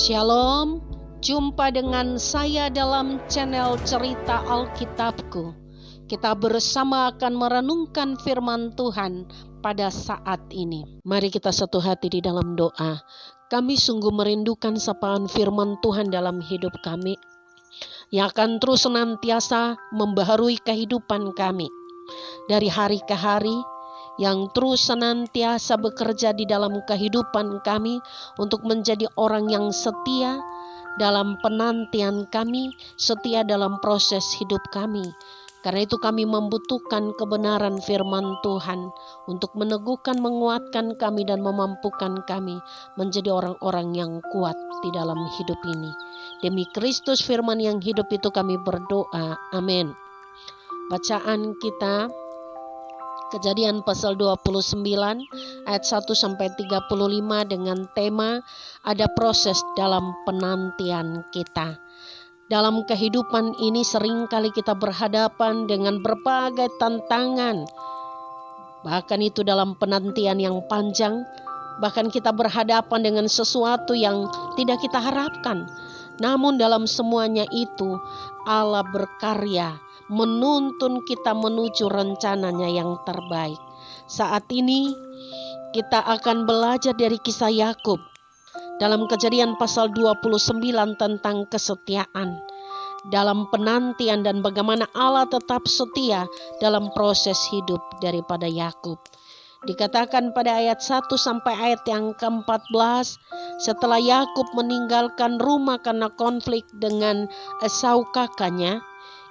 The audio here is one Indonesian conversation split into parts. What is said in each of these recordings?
Shalom, jumpa dengan saya dalam channel Cerita Alkitabku. Kita bersama akan merenungkan firman Tuhan pada saat ini. Mari kita satu hati di dalam doa. Kami sungguh merindukan sapaan firman Tuhan dalam hidup kami, yang akan terus senantiasa membaharui kehidupan kami dari hari ke hari, yang terus senantiasa bekerja di dalam kehidupan kami untuk menjadi orang yang setia dalam penantian kami, setia dalam proses hidup kami. Karena itu kami membutuhkan kebenaran firman Tuhan untuk meneguhkan, menguatkan kami dan memampukan kami menjadi orang-orang yang kuat di dalam hidup ini. Demi Kristus firman yang hidup itu kami berdoa. Amin. Bacaan kita Kejadian pasal 29 ayat 1-35 dengan tema ada proses dalam penantian kita. Dalam kehidupan ini seringkali kita berhadapan dengan berbagai tantangan. Bahkan itu dalam penantian yang panjang, bahkan kita berhadapan dengan sesuatu yang tidak kita harapkan. Namun dalam semuanya itu Allah berkarya menuntun kita menuju rencananya yang terbaik. Saat ini kita akan belajar dari kisah Yakub dalam Kejadian pasal 29 tentang kesetiaan dalam penantian dan bagaimana Allah tetap setia dalam proses hidup daripada Yakub. Dikatakan pada ayat 1 sampai ayat yang ke-14, setelah Yakub meninggalkan rumah karena konflik dengan Esau kakaknya,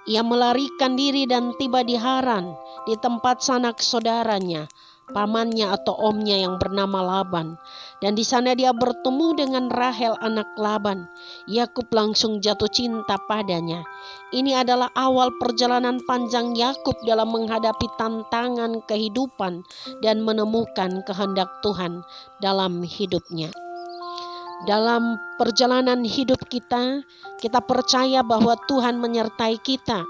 ia melarikan diri dan tiba di Haran, di tempat sanak saudaranya, pamannya atau omnya yang bernama Laban. Dan di sana dia bertemu dengan Rahel anak Laban. Yakub langsung jatuh cinta padanya. Ini adalah awal perjalanan panjang Yakub dalam menghadapi tantangan kehidupan dan menemukan kehendak Tuhan dalam hidupnya. Dalam perjalanan hidup kita percaya bahwa Tuhan menyertai kita.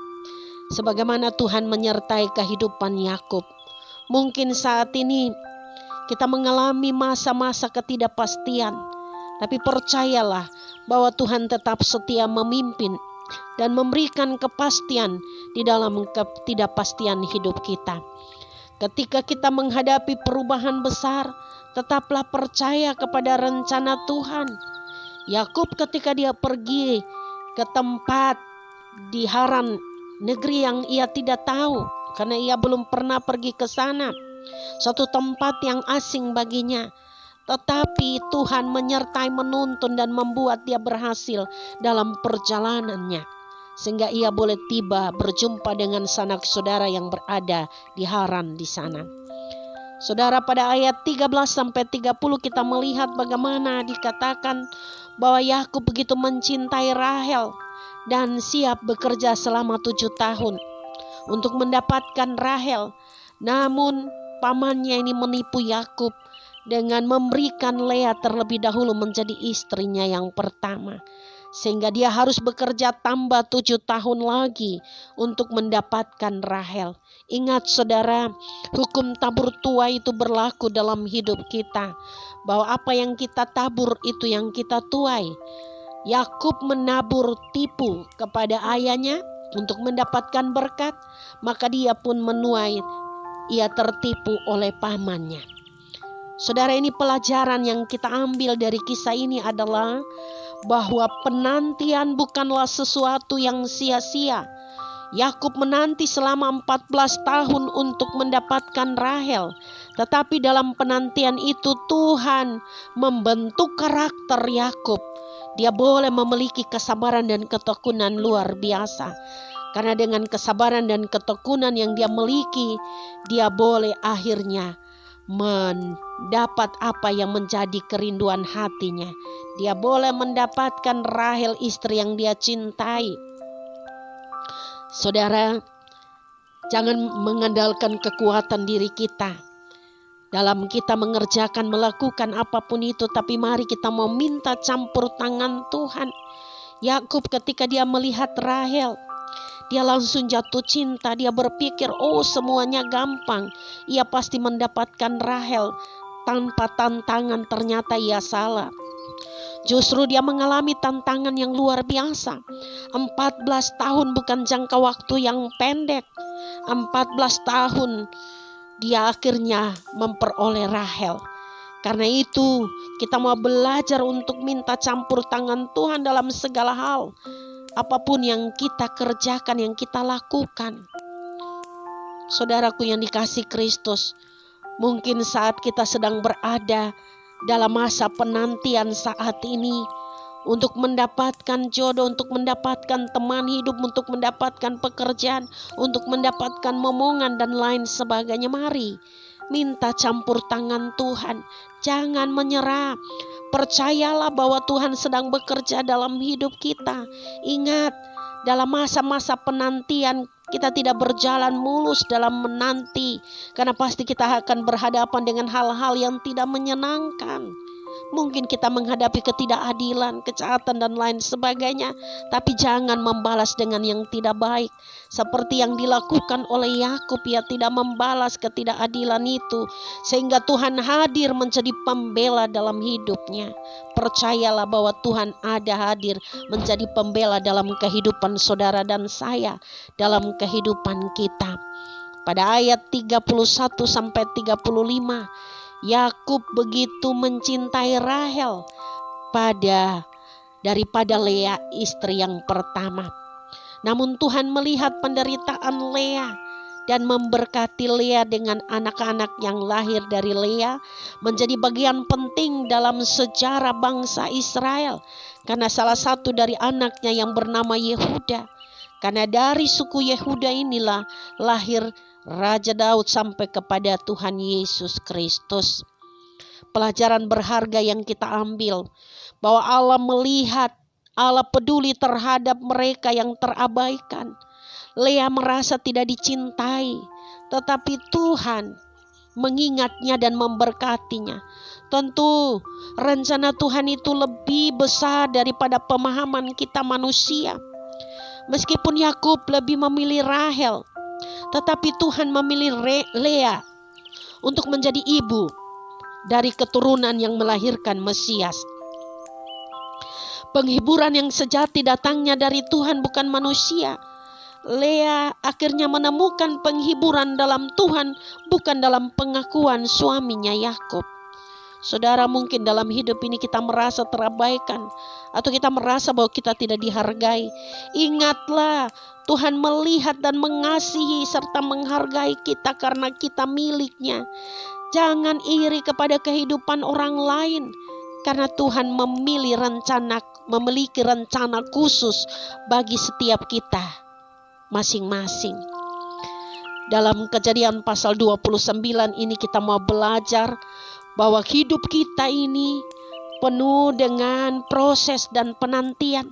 Sebagaimana Tuhan menyertai kehidupan Yakub. Mungkin saat ini kita mengalami masa-masa ketidakpastian. Tapi percayalah bahwa Tuhan tetap setia memimpin dan memberikan kepastian di dalam ketidakpastian hidup kita. Ketika kita menghadapi perubahan besar, tetaplah percaya kepada rencana Tuhan. Yakub ketika dia pergi ke tempat di Haran, negeri yang ia tidak tahu karena ia belum pernah pergi ke sana, satu tempat yang asing baginya. Tetapi Tuhan menyertai, menuntun dan membuat dia berhasil dalam perjalanannya, sehingga ia boleh tiba berjumpa dengan sanak saudara yang berada di Haran di sana. Saudara, pada ayat 13-30 kita melihat bagaimana dikatakan bahwa Yakub begitu mencintai Rahel dan siap bekerja selama 7 tahun untuk mendapatkan Rahel. Namun pamannya ini menipu Yakub dengan memberikan Lea terlebih dahulu menjadi istrinya yang pertama. Sehingga dia harus bekerja tambah 7 tahun lagi untuk mendapatkan Rahel. Ingat saudara, hukum tabur tuai itu berlaku dalam hidup kita. Bahwa apa yang kita tabur itu yang kita tuai. Yakub menabur tipu kepada ayahnya untuk mendapatkan berkat. Maka dia pun menuai, ia tertipu oleh pamannya. Saudara, ini pelajaran yang kita ambil dari kisah ini adalah bahwa penantian bukanlah sesuatu yang sia-sia. Yakub menanti selama 14 tahun untuk mendapatkan Rahel. Tetapi dalam penantian itu Tuhan membentuk karakter Yakub. Dia boleh memiliki kesabaran dan ketekunan luar biasa. Karena dengan kesabaran dan ketekunan yang dia miliki, dia boleh akhirnya mendapat apa yang menjadi kerinduan hatinya. Dia boleh mendapatkan Rahel, istri yang dia cintai. Saudara, jangan mengandalkan kekuatan diri kita dalam kita mengerjakan, melakukan apapun itu. Tapi mari kita meminta campur tangan Tuhan. Yakub ketika dia melihat Rahel, dia langsung jatuh cinta. Dia berpikir, oh semuanya gampang, ia pasti mendapatkan Rahel tanpa tantangan. Ternyata ia salah. Justru dia mengalami tantangan yang luar biasa. 14 tahun bukan jangka waktu yang pendek. 14 tahun dia akhirnya memperoleh Rahel. Karena itu kita mau belajar untuk minta campur tangan Tuhan dalam segala hal. Apapun yang kita kerjakan, yang kita lakukan. Saudaraku yang dikasihi Kristus, mungkin saat kita sedang berada dalam masa penantian saat ini, untuk mendapatkan jodoh, untuk mendapatkan teman hidup, untuk mendapatkan pekerjaan, untuk mendapatkan momongan dan lain sebagainya. Mari minta campur tangan Tuhan. Jangan menyerah. Percayalah bahwa Tuhan sedang bekerja dalam hidup kita. Ingat, dalam masa-masa penantian kita tidak berjalan mulus dalam menanti, karena pasti kita akan berhadapan dengan hal-hal yang tidak menyenangkan. Mungkin kita menghadapi ketidakadilan, kejahatan dan lain sebagainya, tapi jangan membalas dengan yang tidak baik. Seperti yang dilakukan oleh Yakub, ia tidak membalas ketidakadilan itu, sehingga Tuhan hadir menjadi pembela dalam hidupnya. Percayalah bahwa Tuhan ada hadir menjadi pembela dalam kehidupan saudara dan saya, dalam kehidupan kita. Pada ayat 31 sampai 35, Yakub begitu mencintai Rahel daripada Lea istri yang pertama. Namun Tuhan melihat penderitaan Lea dan memberkati Lea dengan anak-anak yang lahir dari Lea menjadi bagian penting dalam sejarah bangsa Israel, karena salah satu dari anaknya yang bernama Yehuda. Karena dari suku Yehuda inilah lahir Raja Daud sampai kepada Tuhan Yesus Kristus. Pelajaran berharga yang kita ambil, bahwa Allah melihat, Allah peduli terhadap mereka yang terabaikan. Lea merasa tidak dicintai, tetapi Tuhan mengingatnya dan memberkatinya. Tentu rencana Tuhan itu lebih besar daripada pemahaman kita manusia. Meskipun Yakub lebih memilih Rahel, tetapi Tuhan memilih Lea untuk menjadi ibu dari keturunan yang melahirkan Mesias. Penghiburan yang sejati datangnya dari Tuhan, bukan manusia. Lea akhirnya menemukan penghiburan dalam Tuhan, bukan dalam pengakuan suaminya Yakub. Saudara, mungkin dalam hidup ini kita merasa terabaikan, atau kita merasa bahwa kita tidak dihargai. Ingatlah, Tuhan melihat dan mengasihi serta menghargai kita karena kita miliknya. Jangan iri kepada kehidupan orang lain, karena Tuhan memiliki rencana khusus bagi setiap kita masing-masing. Dalam Kejadian pasal 29 ini kita mau belajar bahwa hidup kita ini penuh dengan proses dan penantian.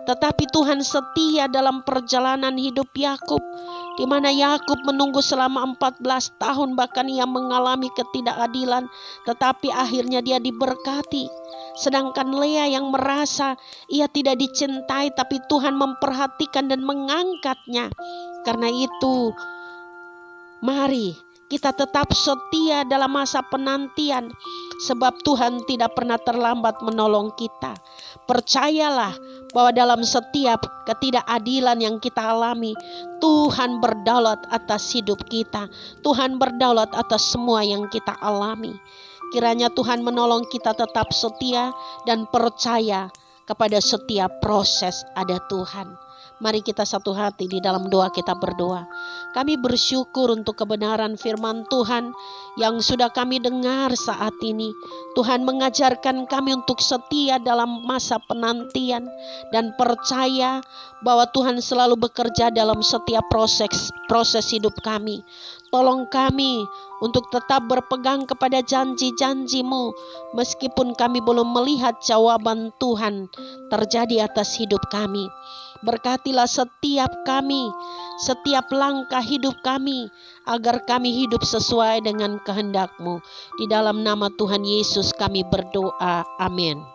Tetapi Tuhan setia dalam perjalanan hidup Yakub, di mana Yakub menunggu selama 14 tahun, bahkan ia mengalami ketidakadilan, tetapi akhirnya dia diberkati. Sedangkan Lea yang merasa ia tidak dicintai, tapi Tuhan memperhatikan dan mengangkatnya. Karena itu, mari kita tetap setia dalam masa penantian, sebab Tuhan tidak pernah terlambat menolong kita. Percayalah bahwa dalam setiap ketidakadilan yang kita alami, Tuhan berdaulat atas hidup kita. Tuhan berdaulat atas semua yang kita alami. Kiranya Tuhan menolong kita tetap setia dan percaya kepada setiap proses ada Tuhan. Mari kita satu hati di dalam doa kita berdoa. Kami bersyukur untuk kebenaran firman Tuhan yang sudah kami dengar saat ini. Tuhan mengajarkan kami untuk setia dalam masa penantian dan percaya bahwa Tuhan selalu bekerja dalam setiap proses hidup kami. Tolong kami untuk tetap berpegang kepada janji-janji-Mu meskipun kami belum melihat jawaban Tuhan terjadi atas hidup kami. Berkatilah setiap kami, setiap langkah hidup kami, agar kami hidup sesuai dengan kehendak-Mu. Di dalam nama Tuhan Yesus kami berdoa, amin.